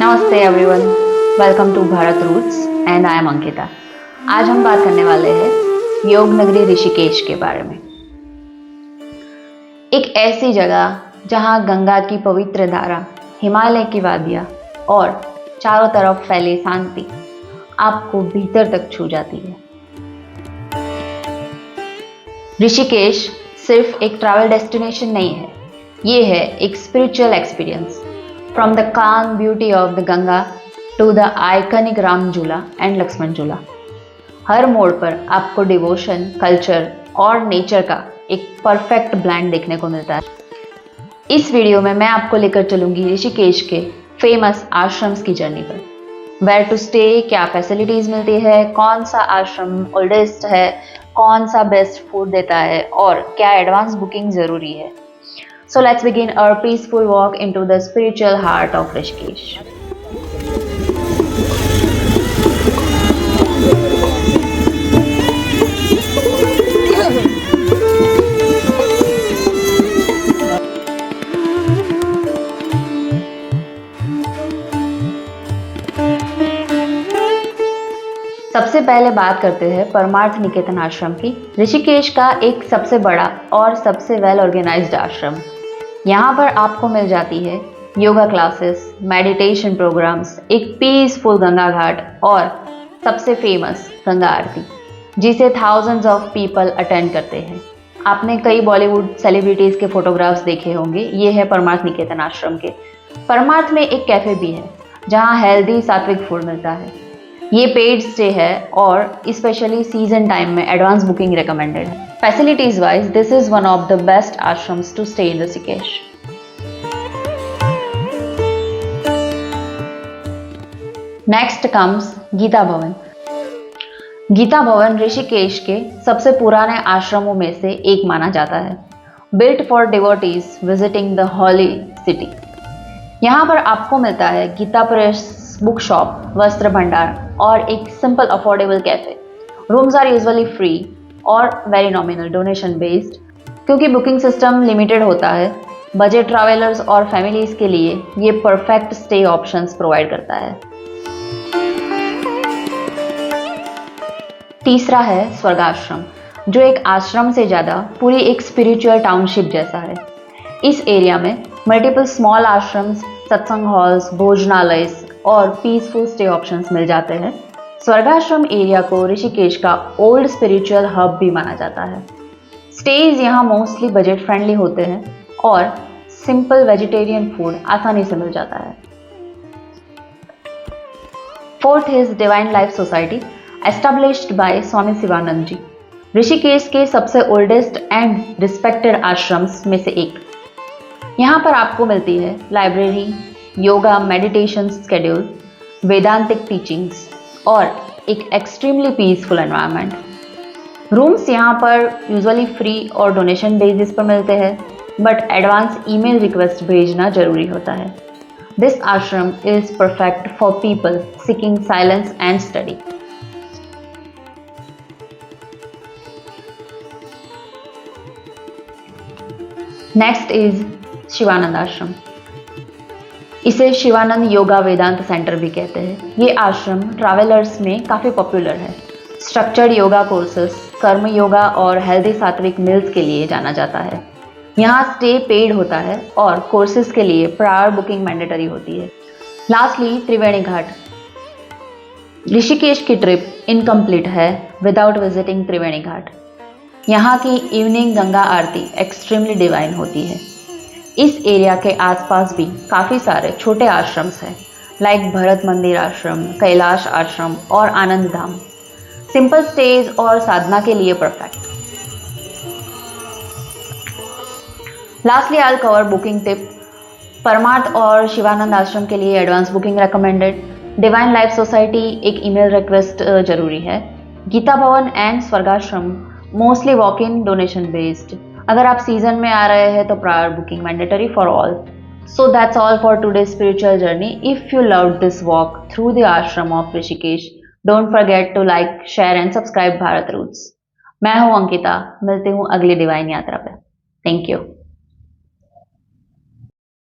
नमस्ते everyone, welcome to Bharat Roots and I am Ankita. आज हम बात करने वाले हैं योग नगरी ऋषिकेश के बारे में। एक ऐसी जगह जहां गंगा की पवित्र धारा, हिमालय की वादियां और चारों तरफ फैली शांति आपको भीतर तक छू जाती है। ऋषिकेश सिर्फ एक ट्रैवल डेस्टिनेशन नहीं है, ये है एक spiritual experience. From the calm beauty of the Ganga to the iconic Ram Jhula and Lakshman Jhula, हर मोड़ पर आपको डिवोशन, कल्चर और नेचर का एक परफेक्ट ब्लेंड देखने को मिलता है। इस वीडियो में मैं आपको लेकर चलूंगी ऋषिकेश के फेमस आश्रम्स की जर्नी पर। वेयर टू स्टे, क्या फैसिलिटीज मिलती है, कौन सा आश्रम ओल्डेस्ट है, कौन सा बेस्ट फूड देता है और क्या एडवांस बुकिंग जरूरी है। So let's begin our peaceful walk into the spiritual heart of Rishikesh. सबसे पहले बात करते हैं परमार्थ निकेतन आश्रम की। ऋषिकेश का एक सबसे बड़ा और सबसे वेल ऑर्गेनाइज्ड आश्रम। यहाँ पर आपको मिल जाती है योगा क्लासेस, मेडिटेशन प्रोग्राम्स, एक पीसफुल गंगा घाट और सबसे फेमस गंगा आरती, जिसे थाउजेंड्स ऑफ पीपल अटेंड करते हैं। आपने कई बॉलीवुड सेलिब्रिटीज के फोटोग्राफ्स देखे होंगे। ये है परमार्थ निकेतन आश्रम के। परमार्थ में एक कैफे भी है जहाँ हेल्दी सात्विक फूड मिलता है। ये पेड स्टे है और स्पेशली सीजन टाइम में एडवांस बुकिंग रिकमेंडेड है। Facilities wise this is one of the best ashrams to stay in Rishikesh. Next comes Gita Bhavan. Gita भवन ऋषिकेश के सबसे पुराने आश्रमों में से एक माना जाता है। Built for devotees visiting the holy city. यहाँ पर आपको मिलता है गीता प्रेस, बुक शॉप, वस्त्र भंडार और एक simple affordable cafe. Rooms are usually free और वेरी नॉमिनल, डोनेशन बेस्ड। क्योंकि बुकिंग सिस्टम लिमिटेड होता है, बजट ट्रैवलर्स और फैमिलीज के लिए ये परफेक्ट स्टे ऑप्शंस प्रोवाइड करता है। तीसरा है स्वर्गाश्रम, जो एक आश्रम से ज़्यादा पूरी एक स्पिरिचुअल टाउनशिप जैसा है। इस एरिया में मल्टीपल स्मॉल आश्रम्स, सत्संग हॉल्स, भोजनालय और पीसफुल स्टे ऑप्शंस मिल जाते हैं। स्वर्गाश्रम एरिया को ऋषिकेश का ओल्ड स्पिरिचुअल हब भी माना जाता है। स्टेज यहाँ मोस्टली बजट फ्रेंडली होते हैं और सिंपल वेजिटेरियन फूड आसानी से मिल जाता है। Fourth is divine life society, established by Swami Shivananda ji. Rishikesh के सबसे ओल्डेस्ट एंड रिस्पेक्टेड आश्रम्स में से एक। यहाँ पर आपको मिलती है library, yoga meditation schedule, वेदांतिक teachings और एक एक्सट्रीमली पीसफुल एनवायरनमेंट। रूम्स यहाँ पर यूजुअली फ्री और डोनेशन बेसिस पर मिलते हैं, बट एडवांस ईमेल रिक्वेस्ट भेजना जरूरी होता है। दिस आश्रम is perfect for people seeking silence and study. Next is Shivanand आश्रम। इसे शिवानंद योगा वेदांत सेंटर भी कहते हैं। ये आश्रम ट्रैवलर्स में काफ़ी पॉपुलर है। स्ट्रक्चर्ड योगा कोर्सेस, कर्म योगा और हेल्दी सात्विक मील्स के लिए जाना जाता है। यहाँ स्टे पेड होता है और कोर्सेज के लिए प्रायर बुकिंग मैंडेटरी होती है। लास्टली त्रिवेणी घाट। ऋषिकेश की ट्रिप इनकम्प्लीट है विदाउट विजिटिंग त्रिवेणी घाट। यहाँ की इवनिंग गंगा आरती एक्सट्रीमली डिवाइन होती है। इस एरिया के आसपास भी काफ़ी सारे छोटे आश्रम्स हैं, लाइक भरत मंदिर आश्रम, कैलाश आश्रम और आनंद धाम। सिंपल स्टेज और साधना के लिए perfect. Lastly I will cover booking tip. Parmarth और शिवानंद आश्रम के लिए advance booking recommended. Divine life society एक ईमेल रिक्वेस्ट जरूरी है। Gita Bhavan and Swargashram mostly walk in, donation based. अगर आप सीजन में आ रहे हैं तो prior booking mandatory for all. So that's all for today spiritual journey. If you loved this walk through the ashram of Rishikesh, don't forget to like, share and subscribe Bharat Roots. मैं हूं अंकिता, मिलती हूं अगली डिवाइन यात्रा पे। Thank you.